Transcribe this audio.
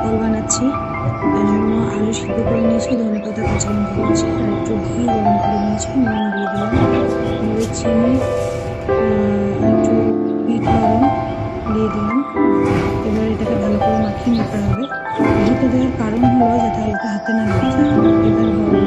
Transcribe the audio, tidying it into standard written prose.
ফল বানাচ্ছি, তার জন্য আলু সিদ্ধ করে নিয়েছি, ধনেপাতা কাঁচা লঙ্কা দিয়েছি, আর একটু ঘি গরম করে নিয়েছি, নুন দিয়ে দিলাম, হলুদ, চিনি, একটু বিট লবণ দিয়ে দিলাম। এবার এটাকে ভালো করে মাখিয়ে নিতে হবে। ঘিটা দেওয়ার কারণ হলো যাতে হালকা হাতে না লেগে যায়। এবার ভালো